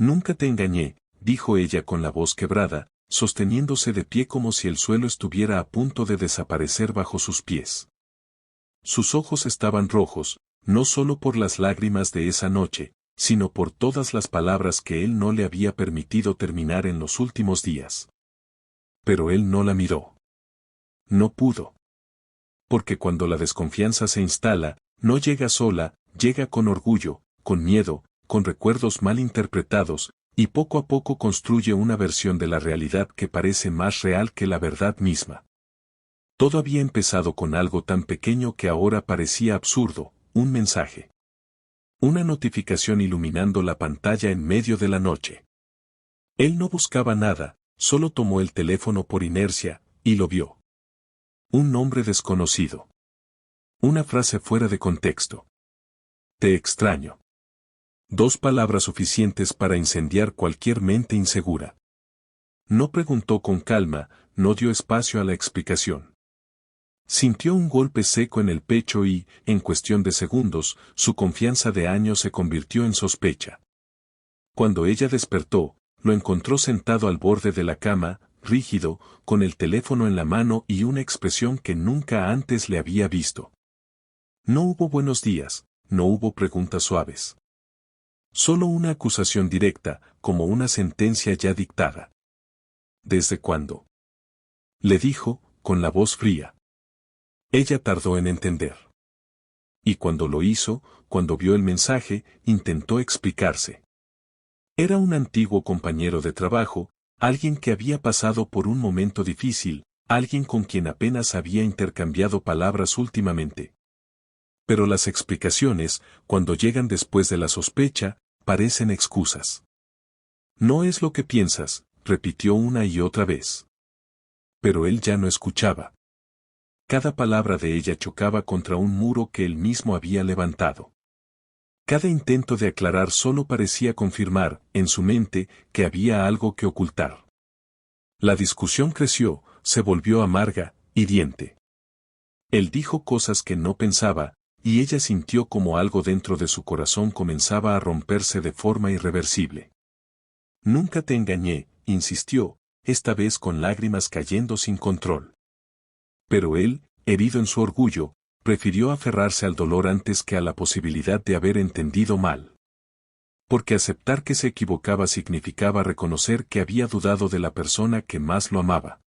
Nunca te engañé, dijo ella con la voz quebrada, sosteniéndose de pie como si el suelo estuviera a punto de desaparecer bajo sus pies. Sus ojos estaban rojos, no solo por las lágrimas de esa noche, sino por todas las palabras que él no le había permitido terminar en los últimos días. Pero él no la miró. No pudo. Porque cuando la desconfianza se instala, no llega sola, llega con orgullo, con miedo, con recuerdos mal interpretados, y poco a poco construye una versión de la realidad que parece más real que la verdad misma. Todo había empezado con algo tan pequeño que ahora parecía absurdo, un mensaje. Una notificación iluminando la pantalla en medio de la noche. Él no buscaba nada, solo tomó el teléfono por inercia, y lo vio. Un nombre desconocido. Una frase fuera de contexto. Te extraño. 2 palabras suficientes para incendiar cualquier mente insegura. No preguntó con calma, no dio espacio a la explicación. Sintió un golpe seco en el pecho y, en cuestión de segundos, su confianza de años se convirtió en sospecha. Cuando ella despertó, lo encontró sentado al borde de la cama, rígido, con el teléfono en la mano y una expresión que nunca antes le había visto. No hubo buenos días, no hubo preguntas suaves. Solo una acusación directa, como una sentencia ya dictada. ¿Desde cuándo? Le dijo, con la voz fría. Ella tardó en entender. Y cuando lo hizo, cuando vio el mensaje, intentó explicarse. Era un antiguo compañero de trabajo, alguien que había pasado por un momento difícil, alguien con quien apenas había intercambiado palabras últimamente. Pero las explicaciones, cuando llegan después de la sospecha, parecen excusas. No es lo que piensas, repitió una y otra vez. Pero él ya no escuchaba. Cada palabra de ella chocaba contra un muro que él mismo había levantado. Cada intento de aclarar solo parecía confirmar, en su mente, que había algo que ocultar. La discusión creció, se volvió amarga, hiriente. Él dijo cosas que no pensaba, y ella sintió como algo dentro de su corazón comenzaba a romperse de forma irreversible. Nunca te engañé, insistió, esta vez con lágrimas cayendo sin control. Pero él, herido en su orgullo, prefirió aferrarse al dolor antes que a la posibilidad de haber entendido mal. Porque aceptar que se equivocaba significaba reconocer que había dudado de la persona que más lo amaba.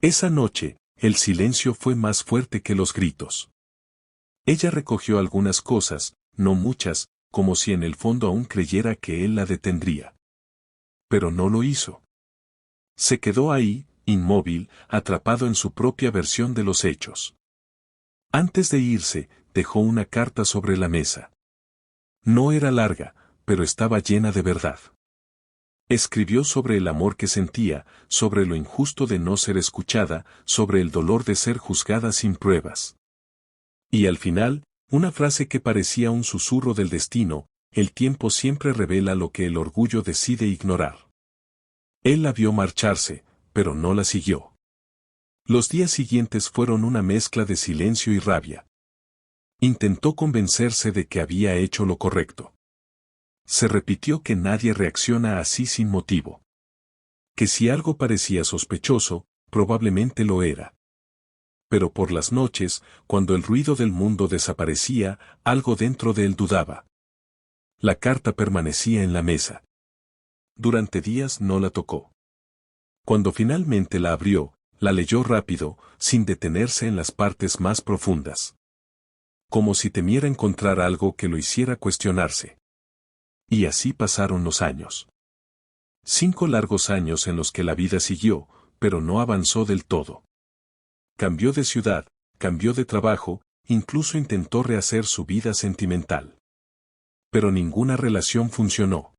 Esa noche, el silencio fue más fuerte que los gritos. Ella recogió algunas cosas, no muchas, como si en el fondo aún creyera que él la detendría. Pero no lo hizo. Se quedó ahí, inmóvil, atrapado en su propia versión de los hechos. Antes de irse, dejó una carta sobre la mesa. No era larga, pero estaba llena de verdad. Escribió sobre el amor que sentía, sobre lo injusto de no ser escuchada, sobre el dolor de ser juzgada sin pruebas. Y al final, una frase que parecía un susurro del destino: el tiempo siempre revela lo que el orgullo decide ignorar. Él la vio marcharse, pero no la siguió. Los días siguientes fueron una mezcla de silencio y rabia. Intentó convencerse de que había hecho lo correcto. Se repitió que nadie reacciona así sin motivo. Que si algo parecía sospechoso, probablemente lo era. Pero por las noches, cuando el ruido del mundo desaparecía, algo dentro de él dudaba. La carta permanecía en la mesa. Durante días no la tocó. Cuando finalmente la abrió, la leyó rápido, sin detenerse en las partes más profundas. Como si temiera encontrar algo que lo hiciera cuestionarse. Y así pasaron los años. 5 largos años en los que la vida siguió, pero no avanzó del todo. Cambió de ciudad, cambió de trabajo, incluso intentó rehacer su vida sentimental. Pero ninguna relación funcionó.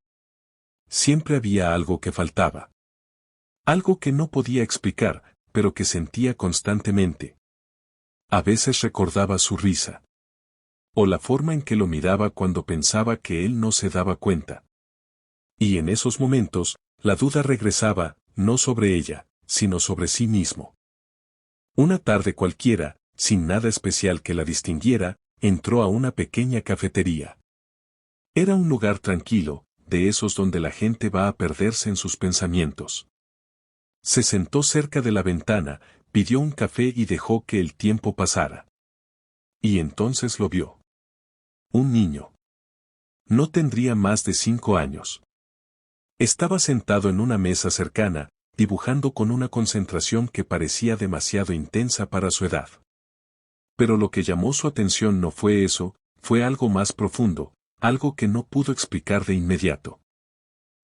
Siempre había algo que faltaba. Algo que no podía explicar, pero que sentía constantemente. A veces recordaba su risa. O la forma en que lo miraba cuando pensaba que él no se daba cuenta. Y en esos momentos, la duda regresaba, no sobre ella, sino sobre sí mismo. Una tarde cualquiera, sin nada especial que la distinguiera, entró a una pequeña cafetería. Era un lugar tranquilo, de esos donde la gente va a perderse en sus pensamientos. Se sentó cerca de la ventana, pidió un café y dejó que el tiempo pasara. Y entonces lo vio. Un niño. No tendría más de 5 años. Estaba sentado en una mesa cercana, dibujando con una concentración que parecía demasiado intensa para su edad. Pero lo que llamó su atención no fue eso, fue algo más profundo, algo que no pudo explicar de inmediato.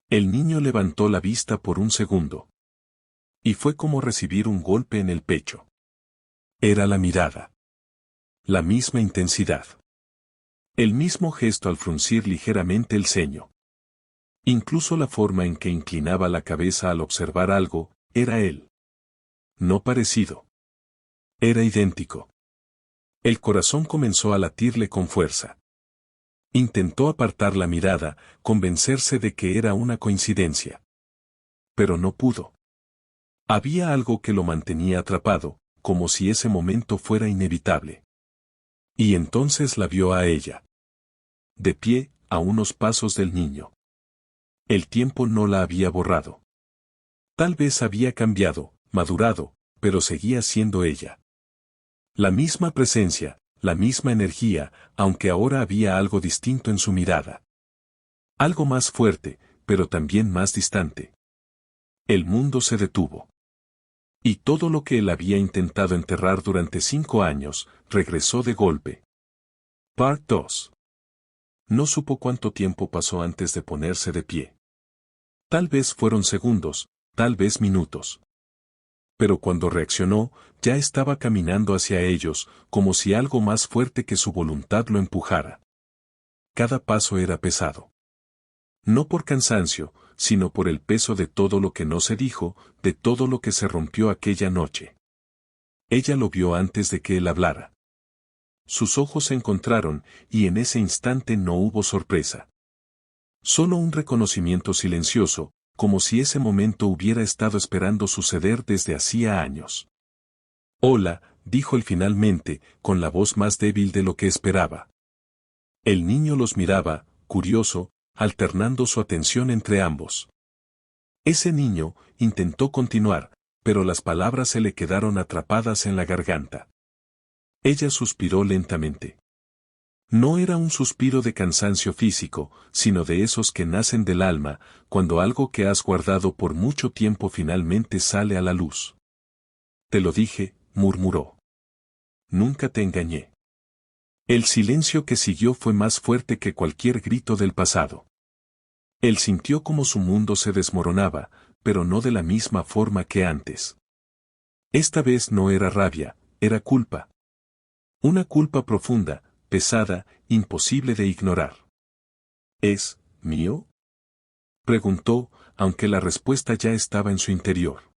El niño levantó la vista por un segundo. Y fue como recibir un golpe en el pecho. Era la mirada. La misma intensidad. El mismo gesto al fruncir ligeramente el ceño. Incluso la forma en que inclinaba la cabeza al observar algo, era él. No parecido. Era idéntico. El corazón comenzó a latirle con fuerza. Intentó apartar la mirada, convencerse de que era una coincidencia. Pero no pudo. Había algo que lo mantenía atrapado, como si ese momento fuera inevitable. Y entonces la vio a ella. De pie, a unos pasos del niño. El tiempo no la había borrado. Tal vez había cambiado, madurado, pero seguía siendo ella. La misma presencia, la misma energía, aunque ahora había algo distinto en su mirada. Algo más fuerte, pero también más distante. El mundo se detuvo. Y todo lo que él había intentado enterrar durante 5 años, regresó de golpe. Part 2. No supo cuánto tiempo pasó antes de ponerse de pie. Tal vez fueron segundos, tal vez minutos. Pero cuando reaccionó, ya estaba caminando hacia ellos, como si algo más fuerte que su voluntad lo empujara. Cada paso era pesado. No por cansancio, sino por el peso de todo lo que no se dijo, de todo lo que se rompió aquella noche. Ella lo vio antes de que él hablara. Sus ojos se encontraron, y en ese instante no hubo sorpresa. Solo un reconocimiento silencioso, como si ese momento hubiera estado esperando suceder desde hacía años. Hola, dijo él finalmente, con la voz más débil de lo que esperaba. El niño los miraba, curioso, alternando su atención entre ambos. Ese niño intentó continuar, pero las palabras se le quedaron atrapadas en la garganta. Ella suspiró lentamente. No era un suspiro de cansancio físico, sino de esos que nacen del alma, cuando algo que has guardado por mucho tiempo finalmente sale a la luz. Te lo dije, murmuró. Nunca te engañé. El silencio que siguió fue más fuerte que cualquier grito del pasado. Él sintió como su mundo se desmoronaba, pero no de la misma forma que antes. Esta vez no era rabia, era culpa. Una culpa profunda, pesada, imposible de ignorar. ¿Es mío? Preguntó, aunque la respuesta ya estaba en su interior.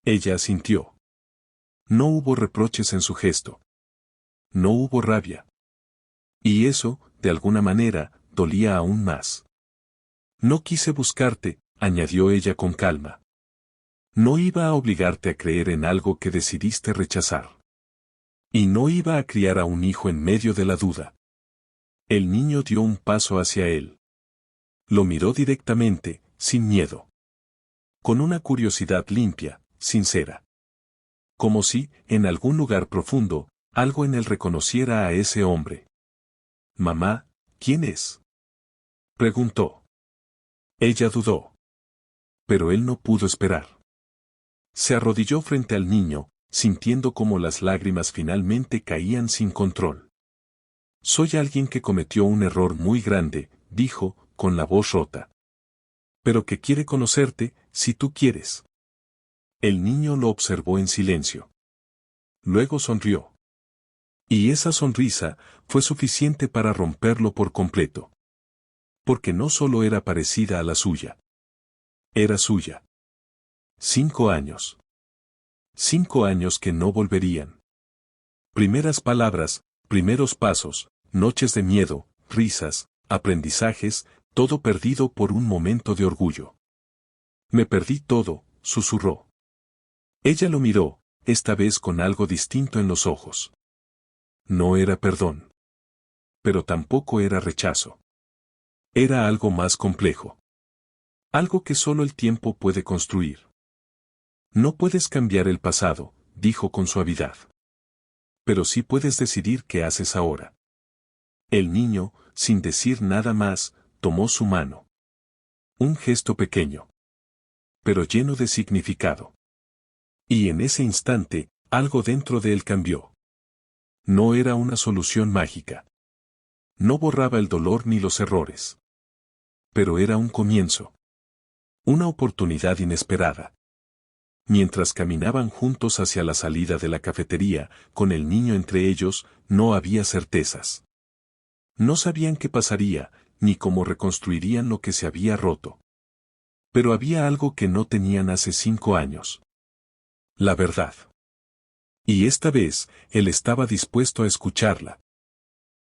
Ella asintió. No hubo reproches en su gesto. No hubo rabia. Y eso, de alguna manera, dolía aún más. No quise buscarte, añadió ella con calma. No iba a obligarte a creer en algo que decidiste rechazar. Y no iba a criar a un hijo en medio de la duda. El niño dio un paso hacia él. Lo miró directamente, sin miedo. Con una curiosidad limpia, sincera. Como si, en algún lugar profundo, algo en él reconociera a ese hombre. Mamá, ¿quién es? Preguntó. Ella dudó. Pero él no pudo esperar. Se arrodilló frente al niño, sintiendo cómo las lágrimas finalmente caían sin control. Soy alguien que cometió un error muy grande, dijo, con la voz rota. Pero que quiere conocerte, si tú quieres. El niño lo observó en silencio. Luego sonrió. Y esa sonrisa fue suficiente para romperlo por completo. Porque no solo era parecida a la suya. Era suya. 5 años. 5 años que no volverían. Primeras palabras, primeros pasos, noches de miedo, risas, aprendizajes, todo perdido por un momento de orgullo. Me perdí todo, susurró. Ella lo miró, esta vez con algo distinto en los ojos. No era perdón. Pero tampoco era rechazo. Era algo más complejo. Algo que solo el tiempo puede construir. No puedes cambiar el pasado, dijo con suavidad. Pero sí puedes decidir qué haces ahora. El niño, sin decir nada más, tomó su mano. Un gesto pequeño, pero lleno de significado. Y en ese instante, algo dentro de él cambió. No era una solución mágica. No borraba el dolor ni los errores. Pero era un comienzo. Una oportunidad inesperada. Mientras caminaban juntos hacia la salida de la cafetería, con el niño entre ellos, no había certezas. No sabían qué pasaría, ni cómo reconstruirían lo que se había roto. Pero había algo que no tenían hace 5 años. La verdad. Y esta vez, él estaba dispuesto a escucharla.